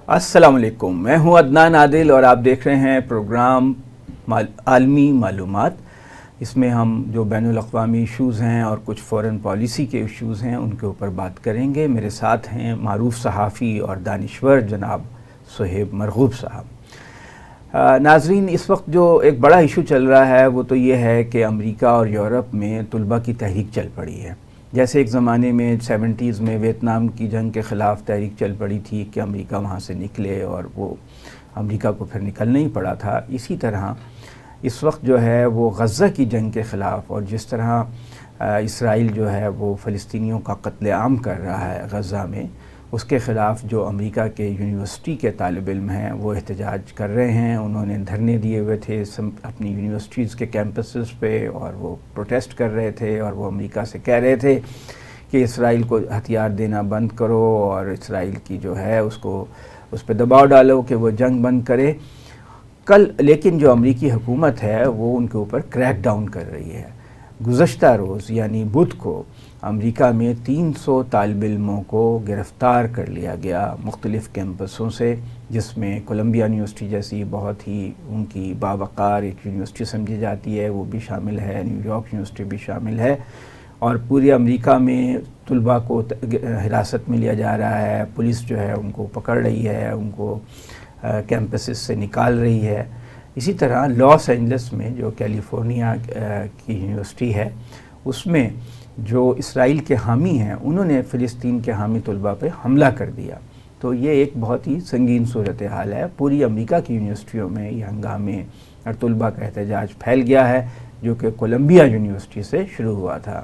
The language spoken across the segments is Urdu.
السلام علیکم، میں ہوں عدنان عادل اور آپ دیکھ رہے ہیں پروگرام عالمی معلومات۔ اس میں ہم جو بین الاقوامی ایشوز ہیں اور کچھ فورن پالیسی کے ایشوز ہیں ان کے اوپر بات کریں گے۔ میرے ساتھ ہیں معروف صحافی اور دانشور جناب صہیب مرغوب صاحب۔ ناظرین، اس وقت جو ایک بڑا ایشو چل رہا ہے وہ تو یہ ہے کہ امریکہ اور یورپ میں طلباء کی تحریک چل پڑی ہے۔ جیسے ایک زمانے میں 70s میں ویتنام کی جنگ کے خلاف تحریک چل پڑی تھی کہ امریکہ وہاں سے نکلے اور وہ امریکہ کو پھر نکلنا ہی پڑا تھا، اسی طرح اس وقت جو ہے وہ غزہ کی جنگ کے خلاف اور جس طرح اسرائیل جو ہے وہ فلسطینیوں کا قتل عام کر رہا ہے غزہ میں، اس کے خلاف جو امریکہ کے یونیورسٹی کے طالب علم ہیں وہ احتجاج کر رہے ہیں۔ انہوں نے دھرنے دیے ہوئے تھے اپنی یونیورسٹیز کے کیمپسز پہ اور وہ پروٹیسٹ کر رہے تھے اور وہ امریکہ سے کہہ رہے تھے کہ اسرائیل کو ہتھیار دینا بند کرو اور اسرائیل کی جو ہے اس پہ دباؤ ڈالو کہ وہ جنگ بند کرے۔ کل لیکن جو امریکی حکومت ہے وہ ان کے اوپر کریک ڈاؤن کر رہی ہے۔ گزشتہ روز یعنی بدھ کو امریکہ میں 300 طالب علموں کو گرفتار کر لیا گیا مختلف کیمپسوں سے، جس میں کولمبیا یونیورسٹی جیسی بہت ہی ان کی باوقار ایک یونیورسٹی سمجھی جاتی ہے وہ بھی شامل ہے، نیو یارک یونیورسٹی بھی شامل ہے، اور پورے امریکہ میں طلباء کو حراست میں لیا جا رہا ہے۔ پولیس جو ہے ان کو پکڑ رہی ہے، ان کو کیمپسز سے نکال رہی ہے۔ اسی طرح لاس اینجلس میں جو کیلیفورنیا کی یونیورسٹی ہے اس میں جو اسرائیل کے حامی ہیں انہوں نے فلسطین کے حامی طلباء پہ حملہ کر دیا۔ تو یہ ایک بہت ہی سنگین صورتحال ہے۔ پوری امریکہ کی یونیورسٹیوں میں یہ ہنگامے اور طلباء کا احتجاج پھیل گیا ہے جو کہ کولمبیا یونیورسٹی سے شروع ہوا تھا۔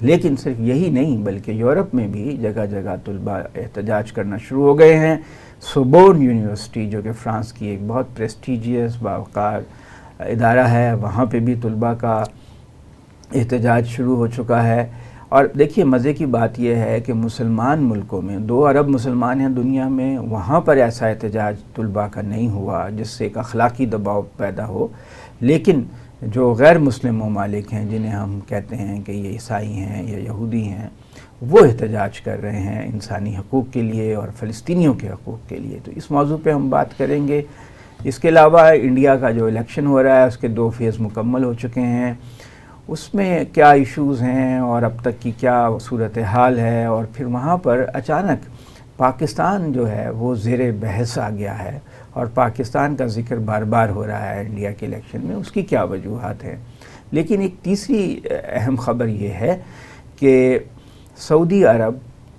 لیکن صرف یہی نہیں بلکہ یورپ میں بھی جگہ جگہ طلباء احتجاج کرنا شروع ہو گئے ہیں۔ سوربون یونیورسٹی جو کہ فرانس کی ایک بہت پریسٹیجیس باوقار ادارہ ہے، وہاں پہ بھی طلباء کا احتجاج شروع ہو چکا ہے۔ اور دیکھیے مزے کی بات یہ ہے کہ مسلمان ملکوں میں 2 ارب مسلمان ہیں دنیا میں، وہاں پر ایسا احتجاج طلباء کا نہیں ہوا جس سے ایک اخلاقی دباؤ پیدا ہو، لیکن جو غیر مسلم ممالک ہیں جنہیں ہم کہتے ہیں کہ یہ عیسائی ہیں یا یہودی ہیں، وہ احتجاج کر رہے ہیں انسانی حقوق کے لیے اور فلسطینیوں کے حقوق کے لیے۔ تو اس موضوع پہ ہم بات کریں گے۔ اس کے علاوہ انڈیا کا جو الیکشن ہو رہا ہے اس کے 2 فیز مکمل ہو چکے ہیں، اس میں کیا ایشوز ہیں اور اب تک کی کیا صورتحال ہے، اور پھر وہاں پر اچانک پاکستان جو ہے وہ زیر بحث آ گیا ہے اور پاکستان کا ذکر بار بار ہو رہا ہے انڈیا کے الیکشن میں، اس کی کیا وجوہات ہیں۔ لیکن ایک تیسری اہم خبر یہ ہے کہ سعودی عرب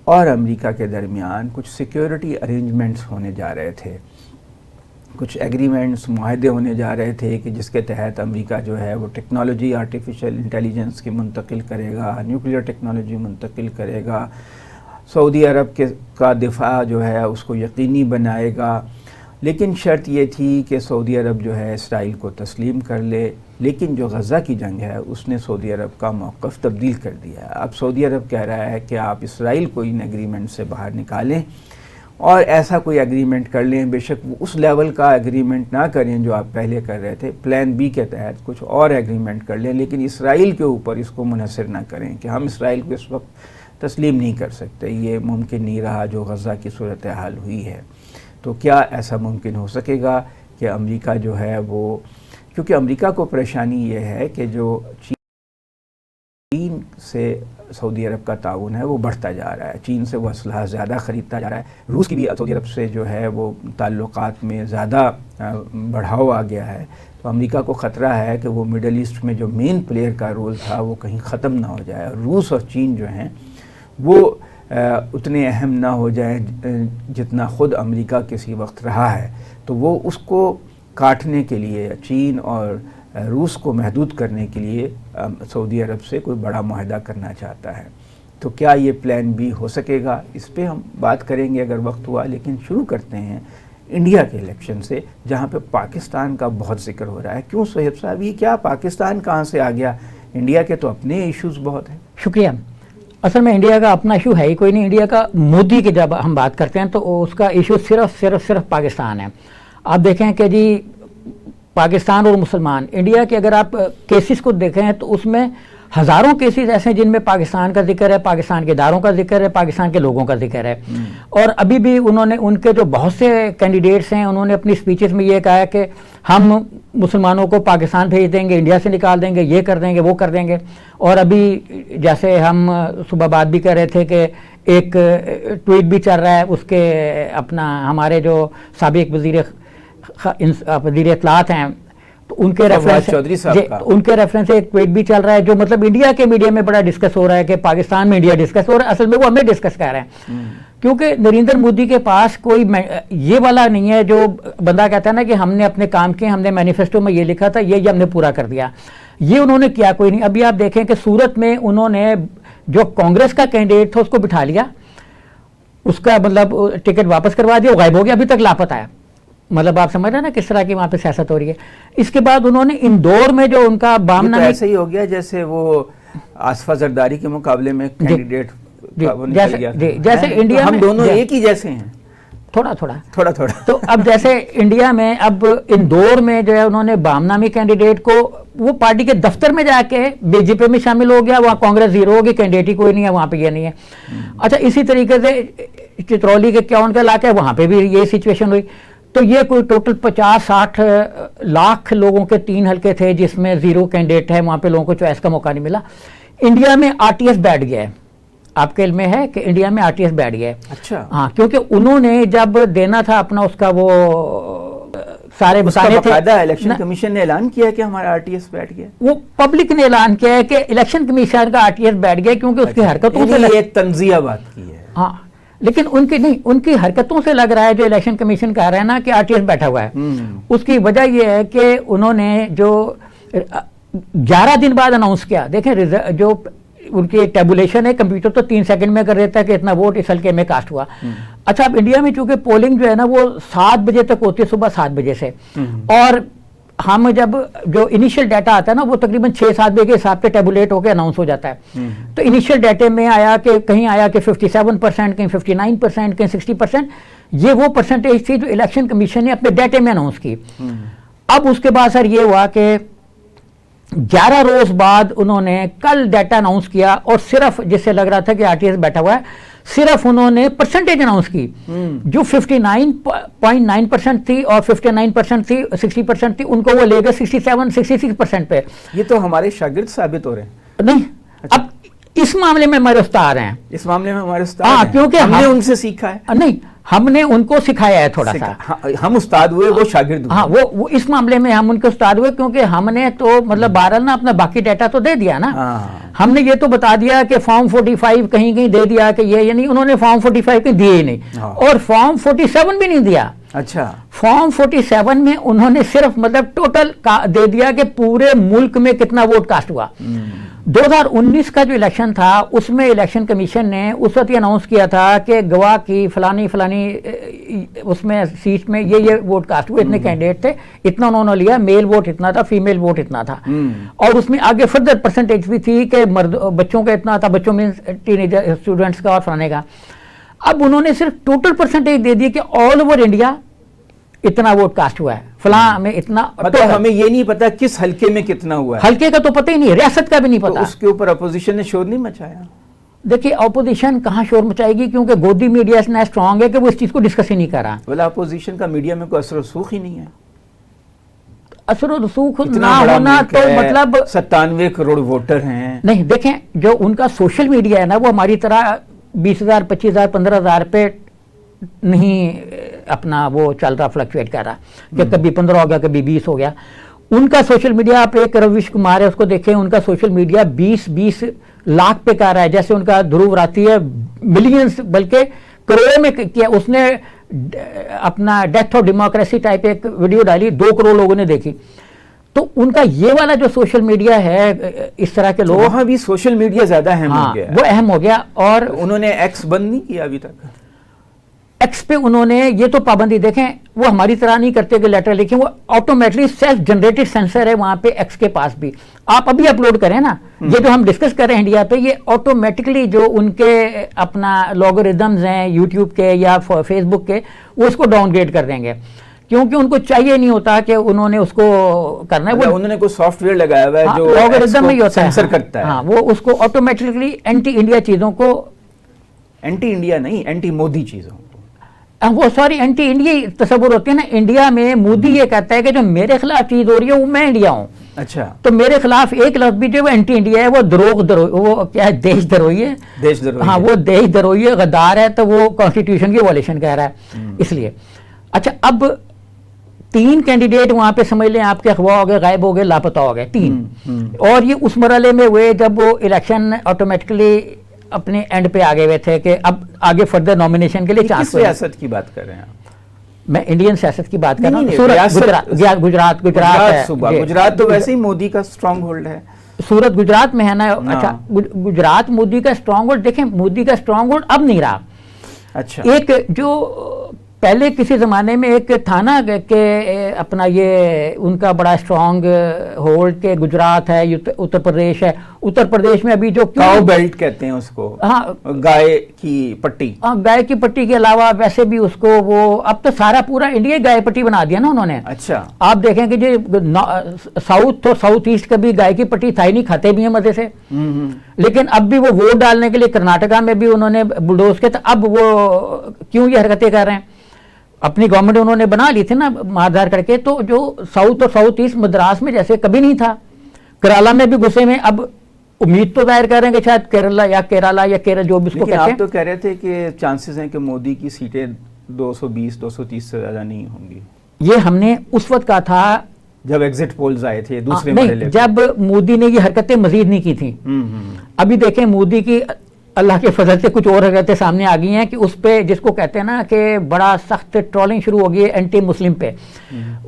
اور امریکہ کے درمیان کچھ سیکیورٹی ارینجمنٹس ہونے جا رہے تھے، کچھ ایگریمنٹس معاہدے ہونے جا رہے تھے کہ جس کے تحت امریکہ جو ہے وہ ٹیکنالوجی آرٹیفیشل انٹیلیجنس کی منتقل کرے گا، نیوکلیئر ٹیکنالوجی منتقل کرے گا، سعودی عرب کا دفاع جو ہے اس کو یقینی بنائے گا، لیکن شرط یہ تھی کہ سعودی عرب جو ہے اسرائیل کو تسلیم کر لے۔ لیکن جو غزہ کی جنگ ہے اس نے سعودی عرب کا موقف تبدیل کر دیا ہے۔ اب سعودی عرب کہہ رہا ہے کہ آپ اسرائیل کو ان ایگریمنٹ سے باہر نکالیں اور ایسا کوئی ایگریمنٹ کر لیں، بے شک وہ اس لیول کا ایگریمنٹ نہ کریں جو آپ پہلے کر رہے تھے، پلان بی کے تحت کچھ اور ایگریمنٹ کر لیں، لیکن اسرائیل کے اوپر اس کو منحصر نہ کریں کہ ہم اسرائیل کو اس وقت تسلیم نہیں کر سکتے، یہ ممکن نہیں رہا جو غزہ کی صورتحال ہوئی ہے۔ تو کیا ایسا ممکن ہو سکے گا کہ امریکہ جو ہے وہ، کیونکہ امریکہ کو پریشانی یہ ہے کہ جو چین سے سعودی عرب کا تعاون ہے وہ بڑھتا جا رہا ہے، چین سے وہ اسلحہ زیادہ خریدتا جا رہا ہے، روس کی بھی سعودی عرب سے جو ہے وہ تعلقات میں زیادہ بڑھاؤ آ گیا ہے۔ تو امریکہ کو خطرہ ہے کہ وہ مڈل ایسٹ میں جو مین پلیئر کا رول تھا وہ کہیں ختم نہ ہو جائے، اور روس اور چین جو ہیں وہ اتنے اہم نہ ہو جائیں جتنا خود امریکہ کسی وقت رہا ہے۔ تو وہ اس کو کاٹنے کے لیے، چین اور روس کو محدود کرنے کے لیے سعودی عرب سے کوئی بڑا معاہدہ کرنا چاہتا ہے۔ تو کیا یہ پلان بی ہو سکے گا؟ اس پہ ہم بات کریں گے اگر وقت ہوا، لیکن شروع کرتے ہیں انڈیا کے الیکشن سے جہاں پہ پاکستان کا بہت ذکر ہو رہا ہے۔ کیوں صہیب صاحب، یہ کیا پاکستان کہاں سے آ گیا؟ انڈیا کے تو اپنے ایشوز بہت ہیں۔ شکریہ۔ اصل میں انڈیا کا اپنا ایشو ہے ہی کوئی نہیں۔ انڈیا کا مودی کے جب ہم بات کرتے ہیں تو اس کا ایشو صرف پاکستان ہے۔ آپ دیکھیں کہ جی پاکستان اور مسلمان، انڈیا کے اگر آپ کیسز کو دیکھیں تو اس میں ہزاروں کیسز ایسے ہیں جن میں پاکستان کا ذکر ہے, پاکستان کے اداروں کا ذکر ہے, پاکستان کے لوگوں کا ذکر ہے. اور ابھی بھی انہوں نے, ان کے جو بہت سے کینڈیڈیٹس ہیں, انہوں نے اپنی اسپیچز میں یہ کہا ہے کہ ہم مسلمانوں کو پاکستان بھیج دیں گے, انڈیا سے نکال دیں گے, یہ کر دیں گے, وہ کر دیں گے. اور ابھی جیسے ہم صبح بات بھی کر رہے تھے کہ ایک ٹویٹ بھی چل رہا ہے اس کے اپنا ہمارے جو سابق وزیر اطلاعات ہیں تو ان کے ریفرنس سے ایک ٹویٹ بھی چل رہا ہے جو مطلب انڈیا کے میڈیا میں بڑا ڈسکس ہو رہا ہے کہ پاکستان میں انڈیا ڈسکس ہو رہا ہے, اصل میں وہ ہمیں ڈسکس کر رہے ہیں. کیونکہ نریندر مودی کے پاس کوئی یہ والا نہیں ہے جو بندہ کہتا ہے نا کہ ہم نے اپنے کام کیے, ہم نے مینیفیسٹو میں یہ لکھا تھا, یہ ہم نے پورا کر دیا. یہ انہوں نے کیا کوئی نہیں. ابھی آپ دیکھیں کہ سورت میں انہوں نے جو کانگریس کا کینڈیڈیٹ تھا اس کو بٹھا لیا, اس کا مطلب ٹکٹ واپس کروا دیا, وہ غائب ہو گیا, ابھی تک لاپتہ ہے. مطلب آپ سمجھ رہے ہیں نا کس طرح کی وہاں پہ سیاست ہو رہی ہے. اس کے بعد انہوں نے اندور میں جو ان کا بامنا ایسا ہی ہو گیا جیسے وہ آصفہ زرداری کے مقابلے میں کینڈیڈیٹ جیسے انڈیا ہم دونوں ایک ہی جیسے ہیں, تھوڑا تھوڑا. تو اب جیسے انڈیا میں اب اندور میں جو ہے انہوں نے بام نامی کینڈیڈیٹ کو, وہ پارٹی کے دفتر میں جا کے بی جے پی میں شامل ہو گیا, وہاں کانگریس زیرو ہوگی, کینڈیڈیٹ ہی کوئی نہیں ہے وہاں پہ, یہ نہیں ہے. اچھا اسی طریقے سے چترولی کے کیا ان کا علاقہ ہے, وہاں پہ بھی یہ سچویشن ہوئی. تو یہ کوئی ٹوٹل 50-60 لاکھ لوگوں کے 3 حلقے تھے جس میں زیرو کینڈیڈیٹ ہے, وہاں پہ لوگوں کو چوائس کا موقع نہیں ملا. انڈیا میں آر ٹی ایس بیٹھ گیا ہے, آپ کے علم میں ہے کہ انڈیا میں آر ٹی ایس بیٹھ گیا ہے. اچھا ہاں, کیونکہ انہوں نے جب دینا تھا اپنا اس کا وہ سارے بتانے تھے, الیکشن کمیشن نے اعلان کیا کہ ہمارا آر ٹی ایس بیٹھ گیا. وہ پبلک نے اعلان کیا ہے کہ الیکشن کمیشن کا آر ٹی ایس بیٹھ گیا کیونکہ اس کی حرکتوں سے ایک تنزیہ بات کی ہے. ہاں, لیکن ان کی نہیں, ان کی حرکتوں سے لگ رہا ہے جو الیکشن کمیشن کہہ رہا ہے نا کہ آر ٹی ایس بیٹھا ہوا ہے. اس کی وجہ یہ ہے کہ انہوں نے جو 11 دن بعد اناؤنس کیا, دیکھیں جو ان کی ٹیبولیشن ہے, کمپیوٹر تو 3 سیکنڈ میں کر دیتا ہے کہ اتنا ووٹ اس حلقے میں کاسٹ ہوا. اچھا, اب انڈیا میں چونکہ پولنگ جو ہے نا وہ 7 بجے تک ہوتی ہے, صبح 7 بجے سے, اور ہم جب جو انیشیل ڈیٹا آتا ہے نا وہ تقریباً 6-7 بجے کے حساب سے ٹیبولیٹ ہو کے اناؤنس ہو جاتا ہے. تو انیشیل ڈیٹے میں آیا کہ کہیں آیا کہ 57%, کہیں 59%, کہیں 60%, یہ وہ پرسنٹیج تھی جو الیکشن کمیشن نے اپنے ڈیٹے میں اناؤنس کی. اب اس کے بعد سر یہ ہوا کہ 11 روز بعد انہوں نے کل ڈیٹا اناؤنس کیا, اور صرف جس سے لگ رہا تھا کہ آر ٹی ایس بیٹھا ہوا ہے, صرف انہوں نے پرسنٹیج اناؤنس کی جو 59.9% تھی اور 59% تھی, 60% تھی, ان کو وہ لے گئے 67-66% پہ. یہ تو ہمارے شاگرد ثابت ہو رہے ہیں. نہیں, اب اس معاملے میں ہمارے استاد ہیں, اس معاملے میں ہمارے استاد ہیں, کیونکہ ہم نے ان سے سیکھا ہے. نہیں, ہم نے ان کو سکھایا ہے تھوڑا سا, ہم استاد ہوئے, وہ شاگرد ہوئے. ہاں, وہ اس معاملے میں ہم ان کے استاد ہوئے, کیونکہ ہم نے تو مطلب بہرحال نا اپنا باقی ڈیٹا تو دے دیا نا. ہم نے یہ تو بتا دیا کہ فارم 45 کہیں کہیں دے دیا کہ یہ, یعنی انہوں نے فارم 45 کہیں دیے ہی نہیں, اور فارم 47 بھی نہیں دیا. اچھا, فارم 47 میں انہوں نے صرف مطلب ٹوٹل دے دیا کہ پورے ملک میں کتنا ووٹ کاسٹ ہوا. 2019 کا جو الیکشن تھا اس میں الیکشن کمیشن نے اس وقت یہ اناؤنس کیا تھا کہ گوا کی فلانی اس میں سیٹ میں یہ ووٹ کاسٹ ہوئے, اتنے کینڈیڈیٹ تھے, اتنا انہوں نے لیا, میل ووٹ اتنا تھا, فیمیل ووٹ اتنا تھا, اور اس میں آگے فردر پرسنٹیج بھی تھی کہ بچوں کا اتنا تھا, بچوں میں ٹینیجر اسٹوڈنٹس کا اور فلانے کا. اب انہوں نے صرف ٹوٹل پرسنٹیج دے دی کہ آل اوور انڈیا اتنا ووٹ کاسٹ ہوا ہے, فلاں میں اتنا. مطلب ہمیں یہ نہیں پتا کس حلقے میں کتنا ہوا ہے, حلقے کا تو پتہ ہی نہیں, ریاست کا بھی نہیں پتا. اس کے اوپر اپوزیشن نے شور نہیں مچایا. دیکھیے اپوزیشن کہاں شور مچائے گی, کیونکہ گودی میڈیا اتنا اسٹرانگ ہے کہ وہ اس چیز کو ڈسکس ہی نہیں کر رہا. بولا اپوزیشن کا میڈیا میں کوئی اثر و رسوخ ہی نہیں ہے. اثر و رسوخ نہ ہونا تو مطلب 97 کروڑ ووٹر ہیں. نہیں, دیکھیں جو ان کا سوشل میڈیا ہے نا وہ ہماری طرح 20,000 25,000 15,000 پہ نہیں اپنا وہ چل رہا, فلکچویٹ کر رہا کہ کبھی 15 ہو گیا کبھی 20 ہو گیا. ان کا سوشل میڈیا, آپ ایک رویش کمار ہے اس کو دیکھیں, ان کا سوشل میڈیا 20 لاکھ پہ کر رہا ہے, جیسے ان کا دھروو راتی ہے ملینز بلکہ کروڑوں میں کیا. اس نے اپنا ڈیتھ آف ڈیموکریسی ٹائپ ایک ویڈیو ڈالی, 2 کروڑ لوگوں نے دیکھی. تو ان کا یہ والا جو سوشل میڈیا ہے, اس طرح کے لوگ, وہاں بھی سوشل میڈیا زیادہ اہم ہو گیا, وہ اہم ہو گیا. اور انہوں نے ایکس بند نہیں کیا ابھی تک. ایکس پہ انہوں نے یہ تو پابندی, دیکھیں وہ ہماری طرح نہیں کرتے کہ لیٹر لکھیں, وہ آٹومیٹکلی سیلف جنریٹڈ سینسر ہے وہاں پہ ایکس کے پاس بھی. آپ ابھی اپلوڈ کریں نا, یہ جو ہم ڈسکس کر رہے ہیں انڈیا پہ, یہ آٹومیٹکلی جو ان کے اپنا لوگریدمز ہیں یوٹیوب کے یا فیس بک کے, وہ اس کو ڈاؤن گریڈ کر دیں گے. کیونکہ ان کو چاہیے نہیں ہوتا کہ انہوں نے اس کو کرنا ہے, وہ انہوں نے کوئی سافٹ ویئر لگایا ہوا ہے جو لوگرزم میں ہی ہوتا سینسر کرتا ہے. ہاں, وہ اس کو آٹومیٹکلی اینٹی انڈیا چیزوں کو, اینٹی انڈیا نہیں, اینٹی مودی چیزوں کو, وہ سوری اینٹی انڈیا تصور ہوتی ہے نا. انڈیا میں مودی یہ کہتا ہے کہ جو میرے خلاف چیز ہو رہی ہے وہ میں انڈیا ہوں. اچھا, تو میرے خلاف ایک لفظ بھی جو اینٹی انڈیا ہے وہ وہ کیا ہے, دیش دروہی ہے. ہاں, وہ دیش دروہی ہے, غدار ہے, تو وہ کانسٹیٹیوشن کی وائلیشن کہہ رہا ہے اس لیے. اچھا, اب 3 کینڈیڈیٹ وہاں پہ سمجھ لیں آپ کے اغوا ہو گئے, غائب ہو گئے, لاپتہ ہو گئے 3, اور یہ اس مرحلے میں ہوئے جب وہ الیکشن آٹومیٹکلی اپنے اینڈ پہ آگے ہوئے تھے کہ اب آگے فردر نومینیشن کے لیے چانس. سیاست کی بات کر رہے ہیں آپ؟ میں انڈین سیاست کی بات کر رہا ہوں. گجرات تو ویسے ہی مودی کا اسٹرانگ ہولڈ ہے. سورت گجرات میں ہے نا. اچھا, گجرات مودی کا اسٹرانگ ہولڈ, دیکھیں مودی کا اسٹرانگ ہولڈ اب نہیں رہا. اچھا, ایک جو پہلے کسی زمانے میں ایک تھا نا کہ اپنا یہ ان کا بڑا اسٹرانگ ہولڈ کہ گجرات ہے, اتر پردیش ہے. اتر پردیش میں ابھی جو کاؤ بیلٹ کہتے ہیں اس کو, ہاں, گائے کی پٹی. ہاں, گائے کی پٹی کے علاوہ ویسے بھی اس کو وہ اب تو سارا پورا انڈیا گائے پٹی بنا دیا نا انہوں نے. اچھا, آپ دیکھیں کہ جو ساؤتھ اور ساؤتھ ایسٹ کا بھی گائے کی پٹی تھا ہی نہیں, کھاتے بھی ہیں مزے سے. لیکن اب بھی وہ ووٹ ڈالنے کے لیے کرناٹکا میں بھی انہوں نے بلڈوز کیا تھا. اب وہ کیوں یہ حرکتیں کر رہے ہیں؟ اپنی گورنمنٹ انہوں نے بنا لی تھی نا ماردار کر کے. تو جو ساؤتھ اور ساؤتھ ایسٹ مدراس میں جیسے کبھی نہیں تھا, کرالا میں بھی غصے میں. اب امید تو ظاہر کر رہے ہیں کہ شاید کیرلا یا کیرل جو بھی اس کو کہتے ہیں. آپ تو کہہ رہے تھے کہ چانسز ہیں کہ مودی کی سیٹیں 220-230 سے زیادہ نہیں ہوں گی. یہ ہم نے اس وقت کہا تھا جب ایگزٹ پولز آئے تھے دوسرے مرحلے, جب مودی نے یہ حرکتیں مزید نہیں کی تھیں. ابھی دیکھیں مودی کی اللہ کے فضل سے کچھ اور حرکتیں سامنے آ گئی ہیں کہ اس پہ جس کو کہتے ہیں نا کہ بڑا سخت ٹرولنگ شروع ہو گئی ہے اینٹی مسلم پہ,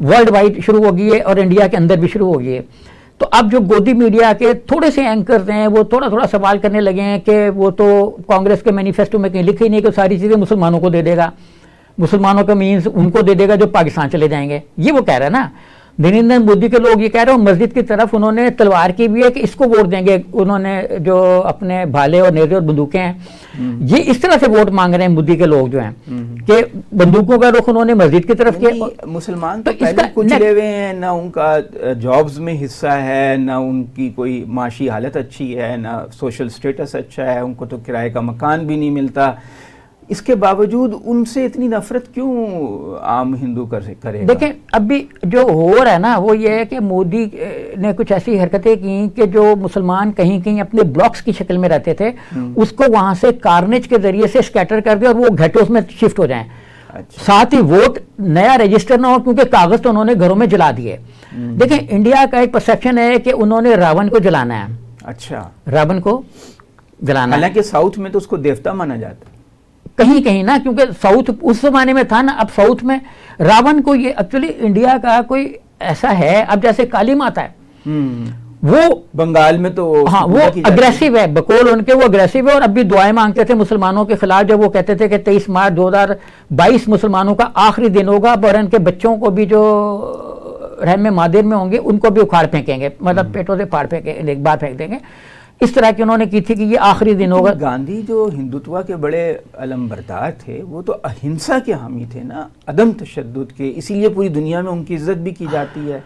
ورلڈ وائڈ شروع ہو گئی ہے اور انڈیا کے اندر بھی شروع ہو گئی ہے. تو اب جو گودی میڈیا کے تھوڑے سے اینکرز ہیں وہ تھوڑا تھوڑا سوال کرنے لگے ہیں کہ وہ تو کانگریس کے مینیفیسٹو میں کہیں لکھے ہی نہیں کہ ساری چیزیں مسلمانوں کو دے دے گا, مسلمانوں کا مینز ان کو دے دے گا جو پاکستان چلے جائیں گے. یہ وہ کہہ رہا ہے نا. نریندر مودی کے لوگ یہ کہہ رہے ہیں مسجد کی طرف انہوں نے تلوار کی بھی ہے کہ اس کو ووٹ دیں گے. انہوں نے جو اپنے بھالے اور نیزے اور بندوقیں ہیں یہ اس طرح سے ووٹ مانگ رہے ہیں مودی کے لوگ جو ہیں کہ بندوقوں کا رخ انہوں نے مسجد کی طرف کیا. مسلمان تو پہلے کچلے ہوئے ہیں, نہ ان کا جابز میں حصہ ہے, نہ ان کی کوئی معاشی حالت اچھی ہے, نہ سوشل سٹیٹس اچھا ہے, ان کو تو کرائے کا مکان بھی نہیں ملتا. اس کے باوجود ان سے اتنی نفرت کیوں عام ہندو کرے گا؟ دیکھیں اب بھی جو ہو رہا ہے نا وہ یہ ہے کہ مودی نے کچھ ایسی حرکتیں کی کہ جو مسلمان کہیں کہیں اپنے بلاکس کی شکل میں رہتے تھے اس کو وہاں سے کارنیج کے ذریعے سے سکیٹر کر دے اور وہ گھٹوس میں شفٹ ہو جائیں. ساتھ ہی ووٹ نیا رجسٹر نہ ہو کیونکہ کاغذ تو انہوں نے گھروں میں جلا دیے. دیکھیں انڈیا کا ایک پرسیپشن ہے کہ انہوں نے راون کو جلانا ہے. اچھا, راون کو جلانا, حالانکہ ساؤتھ میں تو اس کو دیوتا مانا جاتا ہے کہیں کہیں نا, کیونکہ ساؤتھ اس زمانے میں تھا نا. اب ساؤتھ میں راون کو یہ ایکچولی انڈیا کا کوئی ایسا ہے. اب جیسے کالی ماتا ہے وہ بنگال میں تو ہاں وہ اگریسو ہے, بقول ان کے وہ اگریسو ہے. اور اب بھی دعائیں مانگتے تھے مسلمانوں کے خلاف جب وہ کہتے تھے کہ 23 مارچ 2022 مسلمانوں کا آخری دن ہوگا اور ان کے بچوں کو بھی جو رحم مادر میں ہوں گے ان کو بھی اکھاڑ پھینکیں گے, مطلب پیٹوں سے پھاڑ پھینکیں, ایک بار پھینک دیں گے. اس طرح کی انہوں نے کی تھی کہ یہ آخری دن ہوگا. گاندھی جو ہندوتوا کے بڑے علم بردار تھے وہ تو اہنسا کے حامی تھے نا, عدم تشدد کے, اسی لیے پوری دنیا میں ان کی عزت بھی کی جاتی ہے.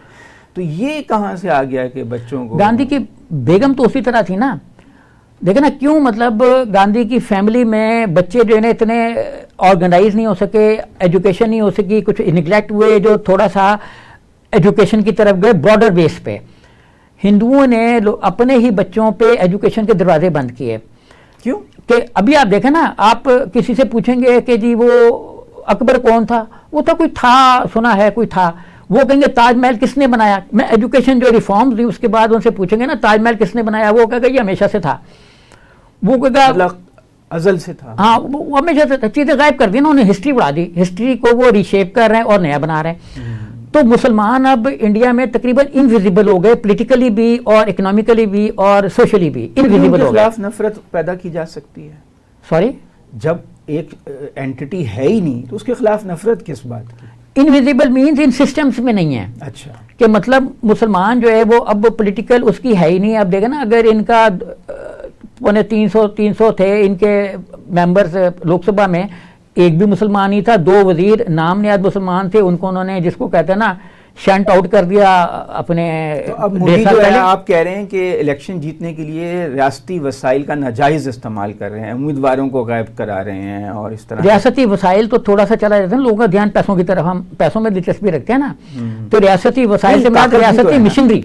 تو یہ کہاں سے آ گیا کہ بچوں کو, گاندھی کی بیگم تو اسی طرح تھی نا. دیکھیں نا کیوں, مطلب گاندھی کی فیملی میں بچے جو ہے اتنے آرگنائز نہیں ہو سکے, ایجوکیشن نہیں ہو سکی, کچھ نگلیکٹ ہوئے جو تھوڑا سا ایجوکیشن کی طرف گئے براڈر بیس پہ. ہندوؤں نے اپنے ہی بچوں پہ ایجوکیشن کے دروازے بند کیے. کیوں کہ ابھی آپ دیکھیں نا, آپ کسی سے پوچھیں گے کہ جی وہ اکبر کون تھا, وہ تو کوئی تھا, سنا ہے کوئی تھا. وہ کہیں گے تاج محل کس نے بنایا. میں ایجوکیشن جو ریفارمز دی اس کے بعد ان سے پوچھیں گے نا تاج محل کس نے بنایا, وہ کہے گا یہ ہمیشہ سے تھا. وہ کہے گا ازل سے تھا. ہاں وہ ہمیشہ سے تھا. چیزیں غائب کر دی نا, انہیں ہسٹری بڑھا دی, ہسٹری کو وہ ریشیپ کر رہے ہیں اور نیا بنا رہے ہیں. تو مسلمان اب انڈیا میں تقریباً انویزیبل ہو گئے, پولیٹیکلی بھی اور اکنامیکلی بھی اور سوشلی بھی انویزیبل ہو گئے. خلاف نفرت پیدا کی جا سکتی ہے. سوری, جب ایک اینٹی ہے ہی نہیں تو اس کے خلاف نفرت کس بات کی؟ انویزیبل مینز ان سسٹمز میں نہیں ہے. اچھا, کہ مطلب مسلمان جو ہے وہ اب پولیٹیکل اس کی ہے ہی نہیں. اب دیکھیں نا اگر ان کا 300 تھے ان کے ممبرز لوک سبھا میں, ایک بھی مسلمان نہیں تھا, 2 وزیر نام نہاد مسلمان تھے, ان کو انہوں نے جس کو کہتے ہیں نا شنٹ آؤٹ کر دیا اپنے. اب مودی جو ہے آپ کہہ رہے ہیں کہ الیکشن جیتنے کے لیے ریاستی وسائل کا ناجائز استعمال کر رہے ہیں, امیدواروں کو غائب کرا رہے ہیں اور اس طرح. ریاستی وسائل تو تھوڑا سا چلا جاتا ہے, لوگوں کا دھیان پیسوں کی طرف, ہم پیسوں میں دلچسپی رکھتے ہیں نا, تو ریاستی وسائل سے مراد ریاستی مشینری,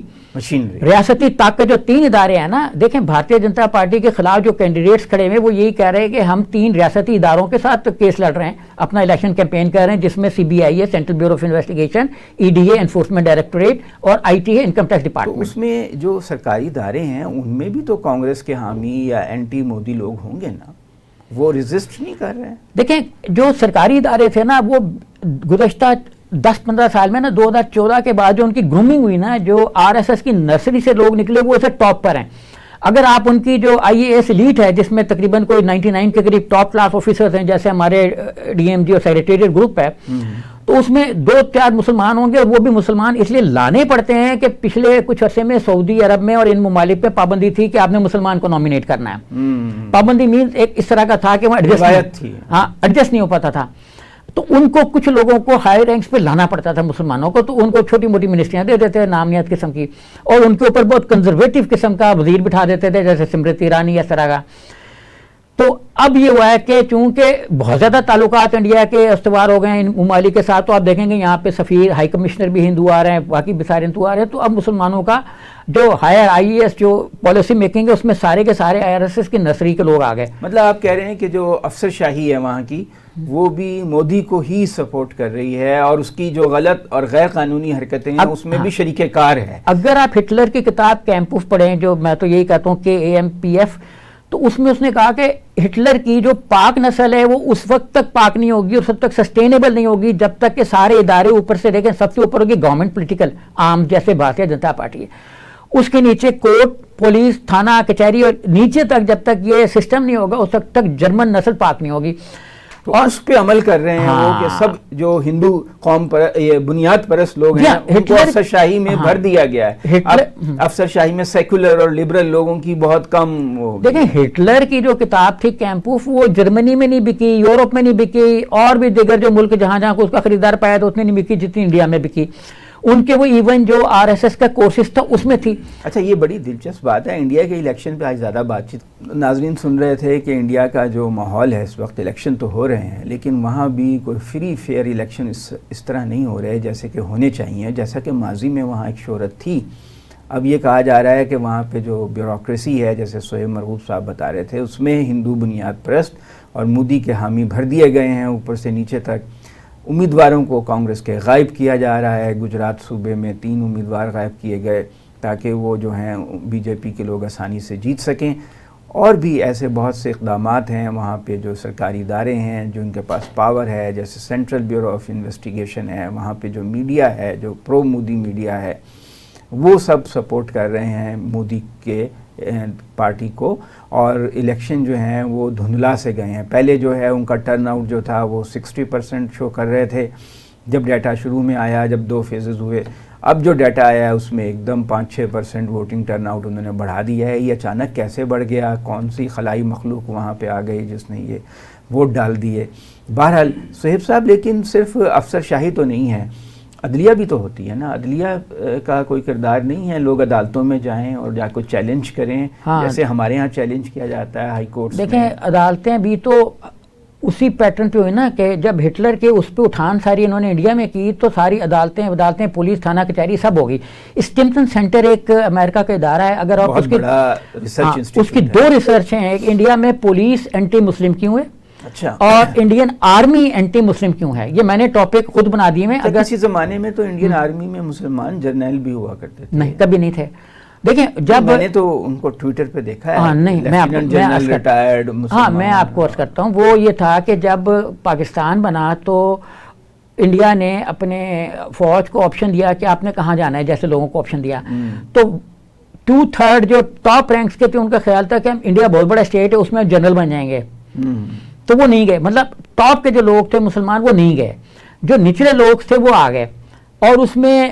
ریاستی طاقت جو 3 ادارے ہیں نا. دیکھیں بھارتیہ جنتا پارٹی کے خلاف جو کینڈیڈیٹس کھڑے ہوئے وہ یہی کہہ رہے ہیں کہ ہم 3 ریاستی اداروں کے ساتھ کیس لڑ رہے ہیں, اپنا الیکشن کیمپین کر رہے ہیں, جس میں CBI ہے, central bureau of investigation, ED ہے, انفورسمنٹ ڈائریکٹوریٹ, اور IT ہے, انکم ٹیکس ڈپارٹمنٹ. اس میں جو سرکاری ادارے ہیں ان میں بھی تو کانگریس کے حامی یا اینٹی مودی لوگ ہوں گے نا, وہ ریزسٹ نہیں کر رہے ہیں. دیکھیں جو سرکاری ادارے تھے نا, وہ گزشتہ 10-15 سال میں نا 2014 کے بعد جو ان کی گرومنگ ہوئی نا, جو RSS کی نرسری سے لوگ نکلے وہ اسے ٹاپ پر ہیں. اگر آپ ان کی جو IAS ایلیٹ ہے جس میں تقریباً کوئی 99 کے قریب ٹاپ کلاس آفیسرز ہیں, جیسے ہمارے DMG اور سیکریٹریٹ گروپ ہے, تو اس میں 2-4 مسلمان ہوں گے, اور وہ بھی مسلمان اس لیے لانے پڑتے ہیں کہ پچھلے کچھ عرصے میں سعودی عرب میں اور ان ممالک پہ پابندی تھی کہ آپ نے مسلمان کو نامینیٹ کرنا ہے. پابندی مینز ایک اس طرح کا تھا کہ وہ ایڈجسٹ نہیں ہو پاتا تھا, تو ان کو کچھ لوگوں کو ہائی رینکس پہ لانا پڑتا تھا مسلمانوں کو, تو ان کو چھوٹی موٹی منسٹریاں دے دیتے تھے نامنیت قسم کی, اور ان کے اوپر بہت کنزرویٹو قسم کا وزیر بٹھا دیتے تھے, جیسے سمرتی ایرانی اس طرح کا. تو اب یہ ہوا ہے کہ چونکہ بہت زیادہ تعلقات انڈیا کے استوار ہو گئے ہیں ان ممالک کے ساتھ, تو آپ دیکھیں گے یہاں پہ سفیر, ہائی کمشنر بھی ہندو آ رہے ہیں, باقی بھی سارے ہندو آ رہے ہیں, تو اب مسلمانوں کا جو ہائر IAS جو پالیسی میکنگ ہے اس میں سارے کے سارے RSS کی نرسری کے لوگ آ گئے. مطلب آپ کہہ رہے ہیں کہ جو افسر شاہی ہے وہاں کی وہ بھی مودی کو ہی سپورٹ کر رہی ہے, اور اس کی جو غلط اور غیر قانونی حرکتیں ہیں اس میں بھی شریک کار ہے. اگر آپ ہٹلر کی کتاب کیمپوف پڑھیں, جو میں تو یہی کہتا ہوں KAMPF, تو اس میں اس نے کہا کہ ہٹلر کی جو پاک نسل ہے وہ اس وقت تک پاک نہیں ہوگی اور سب تک سسٹینیبل نہیں ہوگی جب تک کہ سارے ادارے اوپر سے دیکھیں, سب سے اوپر ہوگی گورنمنٹ پولیٹیکل عام جیسے بھارتیہ جنتا پارٹی ہے, اس کے نیچے کورٹ, پولیس, تھانہ, کچہری, اور نیچے تک جب تک یہ سسٹم نہیں ہوگا اس وقت تک جرمن نسل پاک نہیں ہوگی. اور اس پہ عمل کر رہے ہیں وہ کہ سب جو ہندو قوم پر یہ بنیاد پرست لوگ ہیں ان کو افسر شاہی میں بھر دیا گیا ہے. افسر شاہی میں سیکولر اور لبرل لوگوں کی بہت کم. دیکھیں ہٹلر کی جو کتاب تھی کیمپوف, وہ جرمنی میں نہیں بکی, یورپ میں نہیں بکی, اور بھی دیگر جو ملک جہاں جہاں کو اس کا خریدار پایا تو اتنی نہیں بکی جتنی انڈیا میں بکی. ان کے وہ ایون جو RSS کا کورسز تھا اس میں تھی. اچھا یہ بڑی دلچسپ بات ہے, انڈیا کے الیکشن پہ آج زیادہ بات چیت. ناظرین سن رہے تھے کہ انڈیا کا جو ماحول ہے اس وقت, الیکشن تو ہو رہے ہیں لیکن وہاں بھی کوئی فری فیئر الیکشن اس طرح نہیں ہو رہے جیسے کہ ہونے چاہیے, جیسا کہ ماضی میں وہاں ایک شہرت تھی. اب یہ کہا جا رہا ہے کہ وہاں پہ جو بیوروکریسی ہے, جیسے سہیب مرغوب صاحب بتا رہے تھے, اس میں ہندو بنیاد پرست اور مودی کے حامی بھر دیے گئے ہیں اوپر سے نیچے تک. امیدواروں کو کانگریس کے غائب کیا جا رہا ہے. گجرات صوبے میں 3 امیدوار غائب کیے گئے تاکہ وہ جو ہیں BJP کے لوگ آسانی سے جیت سکیں. اور بھی ایسے بہت سے اقدامات ہیں وہاں پہ جو سرکاری ادارے ہیں جو ان کے پاس پاور ہے, جیسے سینٹرل بیورو آف انویسٹیگیشن ہے, وہاں پہ جو میڈیا ہے, جو پرو مودی میڈیا ہے, وہ سب سپورٹ کر رہے ہیں مودی کے پارٹی کو. اور الیکشن جو ہیں وہ دھندلا سے گئے ہیں. پہلے جو ہے ان کا ٹرن آؤٹ جو تھا وہ 60% شو کر رہے تھے جب ڈیٹا شروع میں آیا, جب 2 فیزز ہوئے. اب جو ڈیٹا آیا ہے اس میں ایک دم 5-6% ووٹنگ ٹرن آؤٹ انہوں نے بڑھا دیا ہے. یہ اچانک کیسے بڑھ گیا, کون سی خلائی مخلوق وہاں پہ آ گئی جس نے یہ ووٹ ڈال دیے. بہرحال سہیب صاحب, لیکن صرف افسر شاہی تو نہیں ہے, عدلیہ بھی تو ہوتی ہے نا. عدلیہ کا کوئی کردار نہیں ہے, لوگ عدالتوں میں جائیں اور جا کے چیلنج کریں, جیسے ہمارے ہاں چیلنج کیا جاتا ہے ہائی کورٹ. دیکھیں عدالتیں بھی تو اسی پیٹرن پہ ہوئی نا کہ جب ہٹلر کے اس پہ اٹھان ساری انہوں نے انڈیا میں کی تو ساری عدالتیں پولیس, تھانہ, کچہری سب ہوگی. اسٹمپٹن سینٹر ایک امریکہ کا ادارہ ہے, اگر آپ اس کی 2 ریسرچ ہیں, ایک انڈیا میں پولیس اینٹی مسلم کیوں ہے, اچھا, اور انڈین آرمی اینٹی مسلم کیوں ہے. یہ میں نے ٹاپک خود بنا دیے ہیں. اگر کسی زمانے میں تو انڈین آرمی میں مسلمان جرنیل بھی ہوا کرتے تھے. نہیں, کبھی نہیں تھے. دیکھیں جب میں نے تو ان کو ٹویٹر پہ دیکھا ہے, نہیں میں آپ کو عرض کرتا ہوں, وہ یہ تھا کہ جب پاکستان بنا تو انڈیا نے اپنے فوج کو آپشن دیا کہ آپ نے کہاں جانا ہے, جیسے لوگوں کو آپشن دیا, تو 2/3 جو ٹاپ رینکس کے تھے ان کا خیال تھا کہ ہم انڈیا بہت بڑا اسٹیٹ ہے اس میں جنرل بن جائیں گے, تو وہ نہیں گئے. مطلب ٹاپ کے جو لوگ تھے مسلمان وہ نہیں گئے, جو نچلے لوگ تھے وہ آ گئے. اور اس میں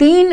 3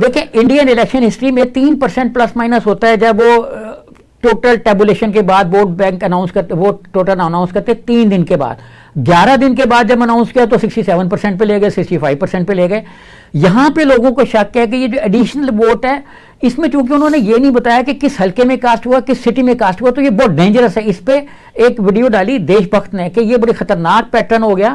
دیکھیں انڈین الیکشن ہسٹری میں 3% پلس مائنس ہوتا ہے جب وہ ٹوٹل ٹیبولیشن کے بعد ووٹ بینک اناؤنس کرتے، ووٹ ٹوٹل اناؤنس کرتے 3 دن کے بعد. 11 دن کے بعد جب اناؤنس کیا تو 67% پہ لے گئے، 65% پہ لے گئے. یہاں پہ لوگوں کو شک ہے کہ یہ جو ایڈیشنل ووٹ ہے اس میں چونکہ انہوں نے یہ نہیں بتایا کہ کس حلقے میں کاسٹ ہوا، کس سٹی میں کاسٹ ہوا، تو یہ بہت ڈینجرس ہے. اس پہ ایک ویڈیو ڈالی دیش بھکت نے کہ یہ بڑی خطرناک پیٹرن ہو گیا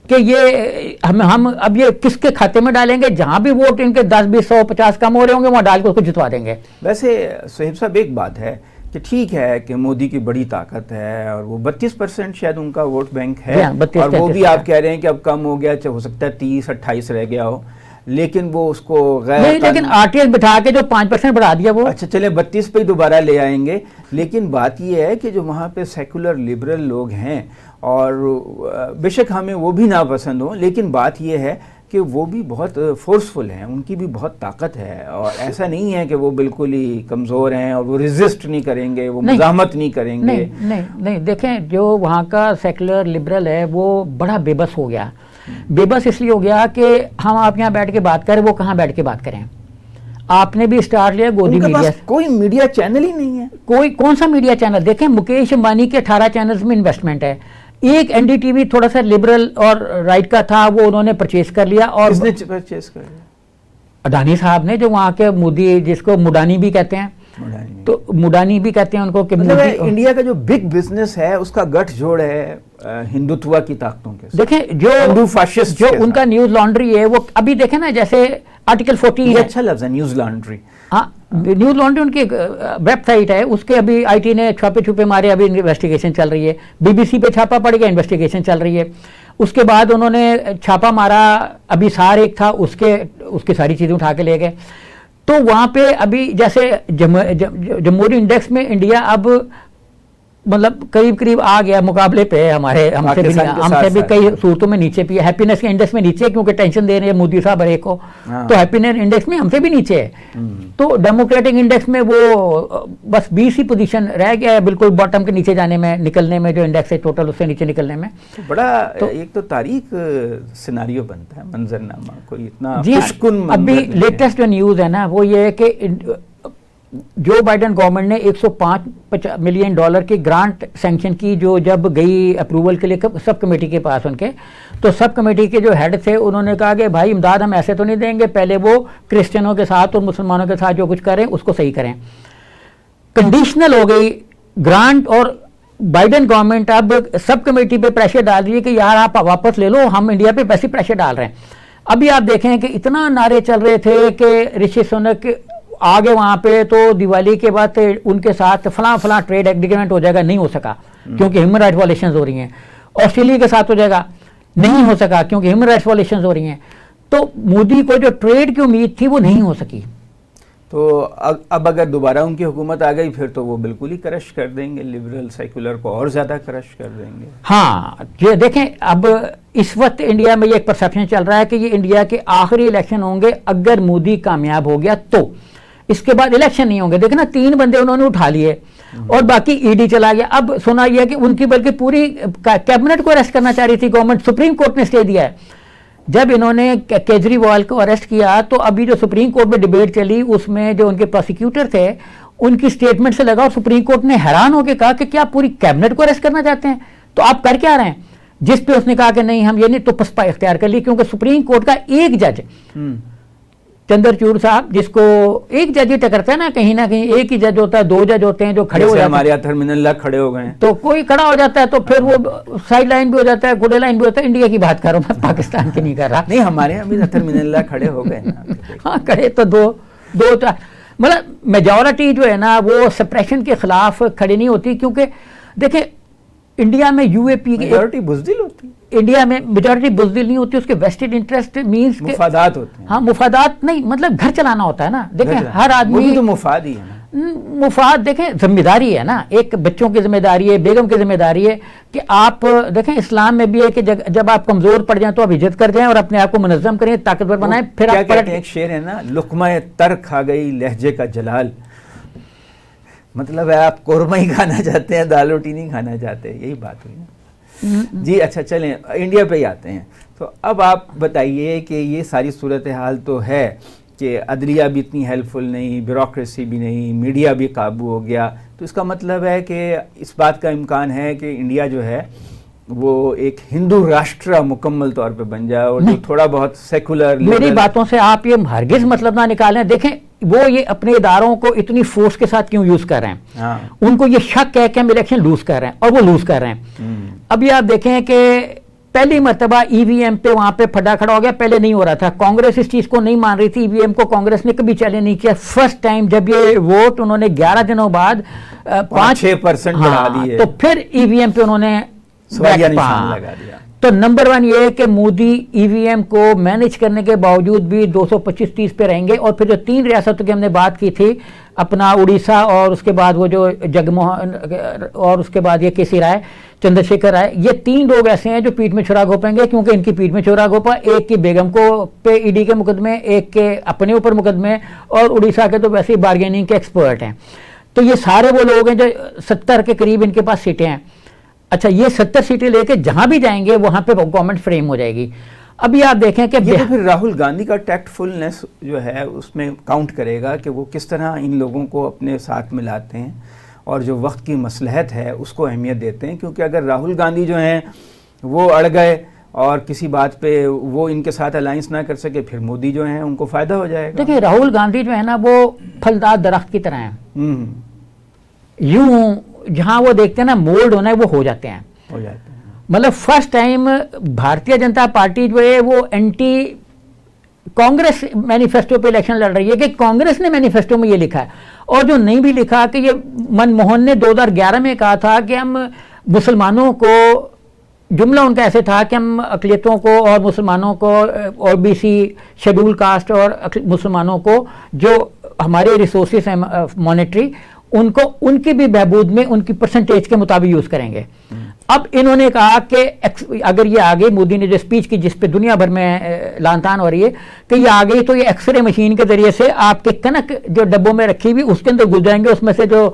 کہ یہ ہم اب یہ کس کے کھاتے میں ڈالیں گے، جہاں بھی ووٹ ان کے 10 20 100 50 کم ہو رہے ہوں گے وہاں ڈال کے اس کو جتوا دیں گے. ویسے صہیب صاحب ایک بات ہے کہ ٹھیک ہے کہ مودی کی بڑی طاقت ہے اور وہ 32% شاید ان کا ووٹ بینک ہے، اور وہ بھی آپ کہہ رہے ہیں کہ اب کم ہو گیا، ہو سکتا ہے 30 28 رہ گیا ہو، لیکن وہ اس کو غیر لیکن RTS بٹھا کے جو 5% بڑھا دیا وہ اچھا چلے 32 پہ ہی دوبارہ لے آئیں گے. لیکن بات یہ ہے کہ جو وہاں پہ سیکولر لبرل لوگ ہیں، اور بے شک ہمیں وہ بھی ناپسند ہوں، لیکن بات یہ ہے کہ وہ بھی بہت فورسفل ہیں، ان کی بھی بہت طاقت ہے، اور ایسا نہیں ہے کہ وہ بالکل ہی کمزور ہیں اور وہ ریزسٹ نہیں کریں گے، وہ مزاحمت نہیں کریں گے. نہیں دیکھیں جو وہاں کا سیکولر لبرل ہے وہ بڑا بے بس ہو گیا. بے بس اس لیے ہو گیا کہ ہم آپ یہاں بیٹھ کے بات کریں، وہ کہاں بیٹھ کے بات کریں. آپ نے بھی اسٹارٹ لیا گودی میڈیا، کوئی میڈیا چینل ہی نہیں ہے. کون سا میڈیا چینل؟ دیکھیں مکیش امبانی کے 18 چینلز میں انویسٹمنٹ ہے. ایک NDTV تھوڑا سا لبرل اور رائٹ کا تھا، وہ انہوں نے پرچیز کر لیا. اور کس نے پرچیز کر لیا؟ اڈانی صاحب نے، جو وہاں کے مودی، جس کو مڈانی بھی کہتے ہیں، تو مڈانی بھی کہتے ہیں ان کو کہ انڈیا کا جو بگ بزنس ہے اس کا گٹھ جوڑ ہے ہندوتوا کی طاقتوں کے ساتھ. دیکھیں جو ان کا نیوز لانڈری ہے وہ ابھی دیکھیں نا، جیسے آرٹیکل 14 اچھا لفظ ہے نیوز لانڈری. ہاں نیوز لانڈری ان کی ویب سائٹ ہے، اس کے ابھی IT نے چھاپے مارے، ابھی انویسٹیگیشن چل رہی ہے. BBC پہ چھاپا پڑ گیا، انویسٹیگیشن چل رہی ہے. اس کے بعد انہوں نے چھاپا مارا، ابھی سار ایک تھا، اس کی ساری چیزیں اٹھا کے لے گئے. تو وہاں پہ ابھی جیسے جمہوری انڈیکس میں انڈیا اب مطلب قریب آ گیا مقابلے پہ ہم سے بھی کئی صورتوں میں نیچے بھی ہے. ہیپینس کے انڈیکس میں نیچے کیونکہ ٹینشن دے رہے ہیں مودی صاحب ہر ایک کو، تو ہیپینس انڈیکس میں ہم سے بھی نیچے ہے. تو ڈیموکریٹک انڈیکس میں وہ بس 20 ہی پوزیشن رہ گیا ہے، بالکل باٹم کے نیچے جانے میں، نکلنے میں، جو انڈیکس ہے ٹوٹل اس سے نیچے نکلنے میں. بڑا ایک تو تاریخ سیناریو بنتا ہے، منظرنامہ کوئی اتنا جی. ابھی لیٹسٹ جو نیوز ہے نا وہ یہ ہے کہ جو بائیڈن گورنمنٹ نے $105 ملین کی گرانٹ سینکشن کی، جو جب گئی اپروول کے لیے سب کمیٹی کے پاس ان کے، تو سب کمیٹی کے جو ہیڈ تھے انہوں نے کہا کہ بھائی امداد ہم ایسے تو نہیں دیں گے، پہلے وہ کرسچنوں کے ساتھ اور مسلمانوں کے ساتھ جو کچھ کریں اس کو صحیح کریں. کنڈیشنل ہو گئی گرانٹ، اور بائیڈن گورنمنٹ اب سب کمیٹی پہ پریشر ڈال رہی ہے کہ یار آپ واپس لے لو، ہم انڈیا پہ ویسے پریشر ڈال رہے ہیں. ابھی آپ دیکھیں کہ اتنا نعرے چل رہے تھے کہ رشی سنک آگے وہاں پہ تو دیوالی کے بعد ان کے ساتھ فلاں ٹریڈ ایگریمنٹ ہو جائے گا، نہیں ہو سکا کیونکہ ہیومن رائٹ وائلیشنز ہو رہی ہیں. آسٹریلیا کے ساتھ ہو جائے گا، نہیں ہو سکا کیونکہ ہیومن رائٹس وائلیشنز ہو رہی ہیں. تو مودی کو جو ٹریڈ کی امید تھی وہ نہیں ہو سکی. تو اب اگر دوبارہ ان کی حکومت آ گئی پھر تو وہ بالکل ہی کرش کر دیں گے، لبرل سیکولر کو اور زیادہ کرش کر دیں گے. ہاں یہ دیکھیں اب اس وقت انڈیا میں یہ ایک پرسیپشن چل رہا ہے کہ یہ انڈیا کے آخری الیکشن ہوں گے اگر مودی کامیاب ہو گیا تو، اس کے بعد الیکشن نہیں ہوں گے. دیکھیں نا 3 بندے انہوں نے اٹھا لیے اور باقی ED چلا گیا. اب سنا یہ ہے کہ ان کی بلکہ پوری کیبنٹ کو اریسٹ کرنا چاہ رہی تھی گورنمنٹ، سپریم کورٹ نے اسٹے دیا ہے. جب انہوں نے کیجریوال کو اریسٹ کیا تو ابھی جو سپریم کورٹ میں ڈیبیٹ چلی اس میں جو ان کے پروسیکیوٹر تھے ان کی اسٹیٹمنٹ سے لگا، اور سپریم کورٹ نے حیران ہو کے کہا کہ کیا پوری کیبنٹ کو اریسٹ کرنا چاہتے ہیں، تو آپ کر کیا رہے ہیں؟ جس پہ اس نے کہا کہ نہیں ہم یہ نہیں، تو پسپا اختیار کر لی. کیونکہ سپریم کورٹ کا ایک جج چندرچوڑ صاحب، جس کو ایک جج ہی ٹکرتا ہے نا کہیں ایک ہی جج ہوتا ہے، 2 جج ہوتے ہیں جو کھڑے ہو جاتے ہیں. ہمارے یہاں تھرمین اللہ کھڑے ہو گئے ہیں تو کوئی کھڑا ہو جاتا ہے تو پھر وہ سائڈ لائن بھی ہو جاتا ہے، گوڈے لائن بھی ہوتا ہے. انڈیا کی بات کر رہا ہوں میں، پاکستان کی نہیں کر رہا. نہیں ہمارے یہاں بھی تھرمین اللہ کھڑے ہو گئے نا. ہاں کھڑے تو دو مطلب میجورٹی جو ہے نا وہ سپریشن کے خلاف کھڑی نہیں ہوتی. کیونکہ دیکھیں انڈیا میں UAP کی میجورٹی بزدل ہوتی، انڈیا میں میجورٹی بزدل نہیں ہوتی، اس کے ویسٹڈ انٹرسٹ مینس مفادات ہوتے ہیں. ہاں مفادات نہیں، مطلب گھر چلانا ہوتا ہے نا. دیکھیں ہر آدمی تو مفاد ہی ہے نا. مفاد دیکھیں ذمہ داری ہے نا، ایک بچوں کی ذمہ داری ہے، بیگم کی ذمہ داری ہے کہ آپ دیکھیں اسلام میں بھی ہے کہ جب آپ کمزور پڑ جائیں تو آپ ہجرت کر جائیں اور اپنے آپ کو منظم کریں، طاقتور بنائیں، پھر آپ پلٹ. ایک شعر ہے نا، لقمہ تر کھا گئی لہجے کا جلال، مطلب ہے آپ قورمہ ہی کھانا چاہتے ہیں، دال روٹی نہیں کھانا چاہتے. یہی بات ہوئی نا. جی اچھا چلیں انڈیا پہ ہی آتے ہیں. تو اب آپ بتائیے کہ یہ ساری صورتحال تو ہے کہ عدلیہ بھی اتنی ہیلپ فل نہیں، بیوروکریسی بھی نہیں، میڈیا بھی قابو ہو گیا، تو اس کا مطلب ہے کہ اس بات کا امکان ہے کہ انڈیا جو ہے وہ ایک ہندو راشٹر مکمل طور پہ بن جائے، اور جو تھوڑا بہت سیکولر. میری باتوں سے آپ یہ ہرگز مطلب نہ نکالیں. دیکھیں وہ یہ اپنے اداروں کو اتنی فورس کے ساتھ کیوں یوز کر رہے ہیں؟ ان کو یہ شک ہے کہ ہم الیکشن لوز کر رہے ہیں، اور وہ لوز کر رہے ہیں. ابھی آپ دیکھیں کہ پہلی مرتبہ ای وی ایم پہ وہاں پہ پھڈا کھڑا ہو گیا. پہلے نہیں ہو رہا تھا، کانگریس اس چیز کو نہیں مان رہی تھی، ای وی ایم کو کانگریس نے کبھی چیلنج نہیں کیا. فرسٹ ٹائم جب یہ ووٹ انہوں نے 11 دنوں بعد 5-6% بڑھا دیے، تو پھر ای وی ایم پہ انہوں نے لگا دیا. تو نمبر 1 یہ ہے کہ مودی ای وی ایم کو مینج کرنے کے باوجود بھی 225-30 پہ رہیں گے. اور پھر جو 3 ریاستوں کی ہم نے بات کی تھی، اپنا اڑیسہ اور اس کے بعد وہ جو جگموہن اور اس کے بعد یہ کے سی رائے، چندر شیکھر رائے، یہ 3 لوگ ایسے ہیں جو پیٹ میں چھرا گھونپیں گے، کیونکہ ان کی پیٹ میں چھرا گھونپا. ایک کی بیگم کو پہ ای ڈی کے مقدمے، ایک کے اپنے اوپر مقدمے، اور اڑیسہ کے تو ویسے ہی بارگیننگ کے ایکسپرٹ ہیں. تو یہ سارے وہ لوگ ہیں جو 70 کے قریب ان کے پاس سیٹیں ہیں. اچھا، یہ 70 سیٹیں لے کے جہاں بھی جائیں گے وہاں پہ گورنمنٹ فریم ہو جائے گی. ابھی آپ دیکھیں کہ یہ پھر راہل گاندھی کا ٹیکٹ فلنس جو ہے اس میں کاؤنٹ کرے گا کہ وہ کس طرح ان لوگوں کو اپنے ساتھ ملاتے ہیں اور جو وقت کی مصلحت ہے اس کو اہمیت دیتے ہیں. کیونکہ اگر راہل گاندھی جو ہیں وہ اڑ گئے اور کسی بات پہ وہ ان کے ساتھ الائنس نہ کر سکے، پھر مودی جو ہیں ان کو فائدہ ہو جائے گا. دیکھیں راہل گاندھی جو ہے نا وہ پھلدار درخت کی طرح ہیں. یوں جہاں وہ دیکھتے ہیں نا مولڈ ہونا ہے، وہ ہو جاتے ہیں. مطلب first time Bharatiya Janata party جو ہے وہ اینٹی کانگریس مینیفیسٹو پہ الیکشن لڑ رہی ہے کہ کانگریس نے مینیفیسٹو میں یہ لکھا ہے. اور جو نہیں بھی لکھا کہ یہ منموہن نے 2011 میں کہا تھا کہ ہم مسلمانوں کو، جملہ ان کا ایسے تھا کہ ہم اقلیتوں کو اور مسلمانوں کو اور بی سی شیڈول کاسٹ اور مسلمانوں کو جو ہمارے ریسورسز ہیں مانیٹری، ان کو ان کی بھی بہبود میں ان کی پرسنٹیج کے مطابق یوز کریں گے. اب انہوں نے کہا کہ اگر یہ آگے، مودی نے جو اسپیچ کی جس پہ دنیا بھر میں لان تان ہو رہی ہے کہ یہ آگے، تو یہ ایکس رے مشین کے ذریعے سے آپ کے کنک جو ڈبوں میں رکھی ہوئی اس کے اندر گھس جائیں گے. اس میں سے جو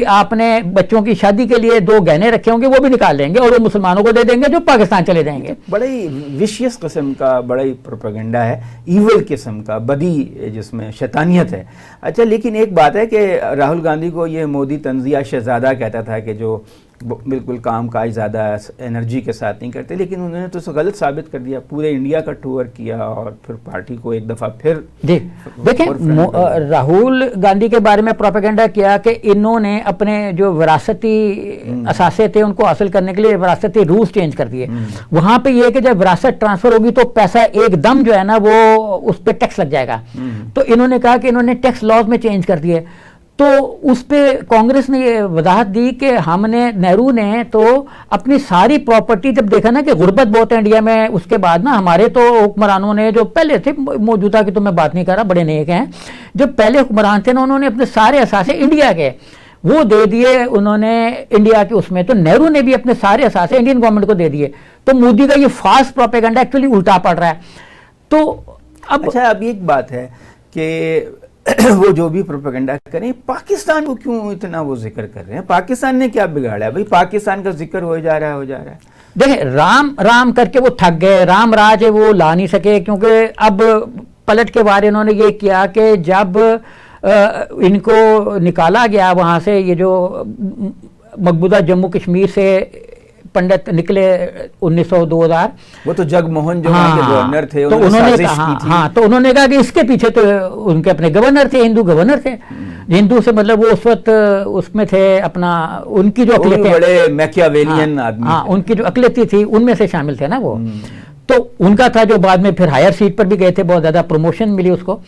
آپ نے بچوں کی شادی کے لیے 2 گہنے رکھے ہوں گے وہ بھی نکال دیں گے اور وہ مسلمانوں کو دے دیں گے جو پاکستان چلے جائیں گے. بڑا ہی ویشیس قسم کا، بڑا ہی پروپیگنڈا ہے، ایول قسم کا، بدی جس میں شیطانیت ہے. اچھا، لیکن ایک بات ہے کہ راہل گاندھی کو یہ مودی تنزیہ شہزادہ کہتا تھا کہ جو بالکل کام کاج زیادہ انرجی کے ساتھ نہیں کرتے، لیکن انہوں نے تو اسے غلط ثابت کر دیا. پورے انڈیا کا ٹور کیا اور پھر پارٹی کو ایک دفعہ پھر دیکھیں راہل گاندھی کے بارے میں پروپیگنڈا کیا کہ انہوں نے اپنے جو وراثتی اثاثے تھے ان کو حاصل کرنے کے لیے وراثتی رولز چینج کر دیے. وہاں پہ یہ کہ جب وراثت ٹرانسفر ہوگی تو پیسہ ایک دم جو ہے نا وہ اس پہ ٹیکس لگ جائے گا. تو انہوں نے کہا کہ انہوں نے ٹیکس لاز میں چینج کر دیے. تو اس پہ کانگریس نے یہ وضاحت دی کہ ہم نے، نہرو نے تو اپنی ساری پراپرٹی جب دیکھا نا کہ غربت بہت ہے انڈیا میں، اس کے بعد نا ہمارے تو حکمرانوں نے جو پہلے تھے، موجودہ کی تو میں بات نہیں کر رہا، بڑے نیک ہیں، جو پہلے حکمران تھے نا انہوں نے اپنے سارے اثاثے انڈیا کے وہ دے دیے انہوں نے انڈیا کے اس میں. تو نہرو نے بھی اپنے سارے اثاثے انڈین گورنمنٹ کو دے دیے. تو مودی کا یہ فاسٹ پروپیگنڈا ایکچولی الٹا پڑ رہا ہے. تو اچھا، اب ایک بات ہے کہ وہ جو بھی پروپیگنڈا کریں، پاکستان کو کیوں اتنا وہ ذکر کر رہے ہیں؟ پاکستان نے کیا بگاڑا ہے بھائی؟ پاکستان کا ذکر ہو جا رہا ہے. دیکھیں رام کر کے وہ تھک گئے، رام راج ہے وہ لا نہیں سکے، کیونکہ اب پلٹ کے بارے انہوں نے یہ کیا کہ جب ان کو نکالا گیا وہاں سے، یہ جو مقبوضہ جموں کشمیر سے پنڈت نکلے 1900-2000، وہ تو جگموہن جو گورنر تھے، تو انہوں نے کہا تو انہوں نے کہا کہ اس کے پیچھے تو ان کے اپنے گورنر تھے، ہندو گورنر تھے. ہندو سے مطلب وہ اس وقت اس میں تھے اپنا، ان کی جو اقلیتیں، بڑے میکیاویلین آدمی، ان کی جو اقلیتی تھی ان میں سے شامل تھے نا وہ. تو ان کا تھا جو بعد میں پھر ہائر سیٹ پر بھی گئے تھے، بہت زیادہ پروموشن ملی اس کو.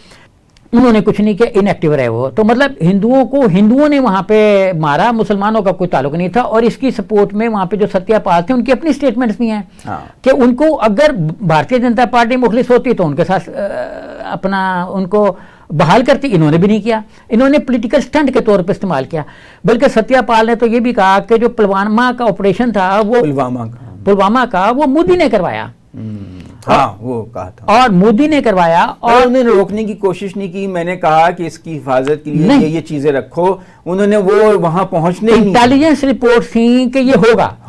انہوں نے کچھ نہیں کیا، ان ایکٹیو رہے وہ. تو مطلب ہندوؤں نے وہاں پہ مارا، مسلمانوں کا کوئی تعلق نہیں تھا. اور اس کی سپورٹ میں وہاں پہ جو ستیہ پال تھے ان کی اپنی سٹیٹمنٹس بھی ہیں کہ ان کو اگر بھارتیہ جنتا پارٹی مخلص ہوتی تو ان کے ساتھ اپنا ان کو بحال کرتی. انہوں نے بھی نہیں کیا، انہوں نے پولیٹیکل سٹنٹ کے طور پہ استعمال کیا. بلکہ ستیہ پال نے تو یہ بھی کہا کہ جو پلوامہ کا آپریشن تھا، وہ پلوامہ کا وہ مودی نے کروایا. وہ کہا تھا اور مودی نے کروایا، اور انہوں نے روکنے کی کوشش نہیں کی. میں نے کہا کہ اس کی حفاظت کے لیے یہ چیزیں رکھو، انہوں نے وہ وہاں پہنچنے، انٹیلیجنس رپورٹ تھیں کہ یہ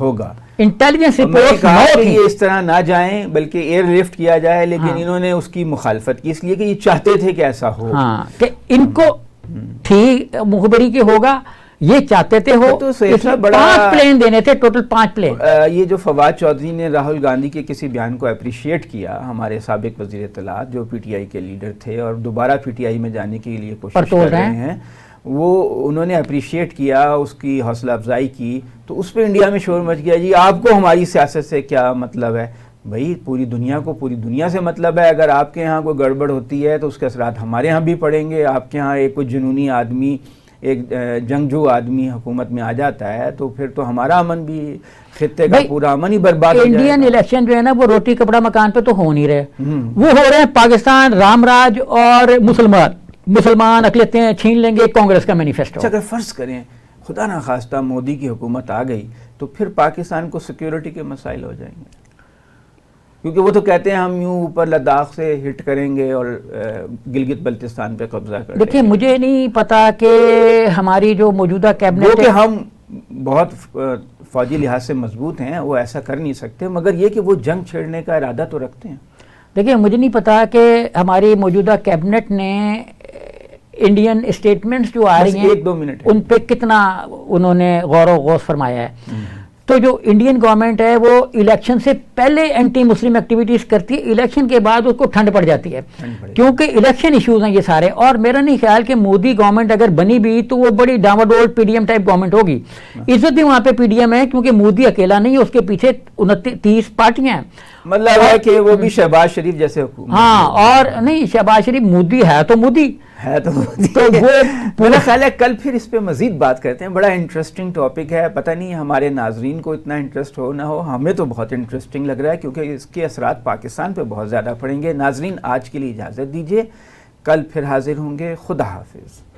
ہوگا. انٹیلیجنس میں نے رپورٹ کہا نو کہ تھی. یہ اس طرح نہ جائیں بلکہ ایئر لفٹ کیا جائے، لیکن ہاں. انہوں نے اس کی مخالفت کی، اس لیے کہ یہ چاہتے تھے کہ ایسا ہو. ہاں کہ ان کو تھی مخبری کی ہوگا، یہ چاہتے تھے ہو. تو سیف صاحب بڑا 5 پلین دینے تھے، ٹوٹل 5 پلین. یہ جو فواد چودھری نے راہل گاندھی کے کسی بیان کو اپریشیٹ کیا، ہمارے سابق وزیر اطلاعات جو پی ٹی آئی کے لیڈر تھے اور دوبارہ پی ٹی آئی میں جانے کے لیے کوشش کر رہے ہیں، وہ انہوں نے اپریشیٹ کیا، اس کی حوصلہ افزائی کی، تو اس پہ انڈیا میں شور مچ گیا، جی آپ کو ہماری سیاست سے کیا مطلب ہے؟ بھائی پوری دنیا کو پوری دنیا سے مطلب ہے. اگر آپ کے ہاں کوئی گڑبڑ ہوتی ہے تو اس کے اثرات ہمارے ہاں بھی پڑیں گے. آپ کے ہاں ایک کوئی جنونی آدمی، ایک جنگجو آدمی حکومت میں آ جاتا ہے تو پھر تو ہمارا امن بھی، خطے کا پورا امن ہی برباد ہو جائے گا. انڈین الیکشن جو ہے نا وہ روٹی کپڑا مکان پہ تو ہو نہیں رہے، وہ ہو رہے ہیں پاکستان رام راج اور مسلمان اقلیتیں چھین لیں گے کانگریس کا مینیفیسٹو. اگر فرض کریں خدا نخواستہ مودی کی حکومت آ گئی تو پھر پاکستان کو سیکیورٹی کے مسائل ہو جائیں گے، کیونکہ وہ تو کہتے ہیں ہم یوں اوپر لداخ سے ہٹ کریں گے اور گلگت بلتستان پہ قبضہ کر لیں گے. دیکھیں مجھے نہیں پتا کہ ہماری جو موجودہ کیبنٹ کہ ہم بہت فوجی لحاظ سے مضبوط ہیں، وہ ایسا کر نہیں سکتے، مگر یہ کہ وہ جنگ چھیڑنے کا ارادہ تو رکھتے ہیں. دیکھیں مجھے نہیں پتا کہ ہماری موجودہ کیبنٹ نے انڈین اسٹیٹمنٹس جو آ رہی ہیں 1-2 منٹ ان پہ کتنا انہوں نے غور و غوص فرمایا ہے. تو جو انڈین گورنمنٹ ہے وہ الیکشن سے پہلے اینٹی مسلم ایکٹیویٹیز کرتی ہے، الیکشن کے بعد اس کو ٹھنڈ پڑ جاتی ہے، کیونکہ الیکشن ایشوز ہیں یہ سارے. اور میرا نہیں خیال کہ مودی گورنمنٹ اگر بنی بھی تو وہ بڑی ڈاما ڈول P D M type government ہوگی. عزت بھی وہاں پہ پی ڈی ایم ہے، کیونکہ مودی اکیلا نہیں ہے، اس کے پیچھے 29 پارٹیاں ہیں. مطلب ہے کہ وہ بھی شہباز شریف جیسے حکومت. ہاں اور نہیں، شہباز شریف مودی ہے تو مودی ہے تو وہ میرا خیال ہے کل پھر اس پہ مزید بات کرتے ہیں. بڑا انٹرسٹنگ ٹاپک ہے، پتہ نہیں ہمارے ناظرین کو اتنا انٹرسٹ ہو نہ ہو، ہمیں تو بہت انٹرسٹنگ لگ رہا ہے کیونکہ اس کے اثرات پاکستان پہ بہت زیادہ پڑیں گے. ناظرین آج کے لیے اجازت دیجیے، کل پھر حاضر ہوں گے. خدا حافظ.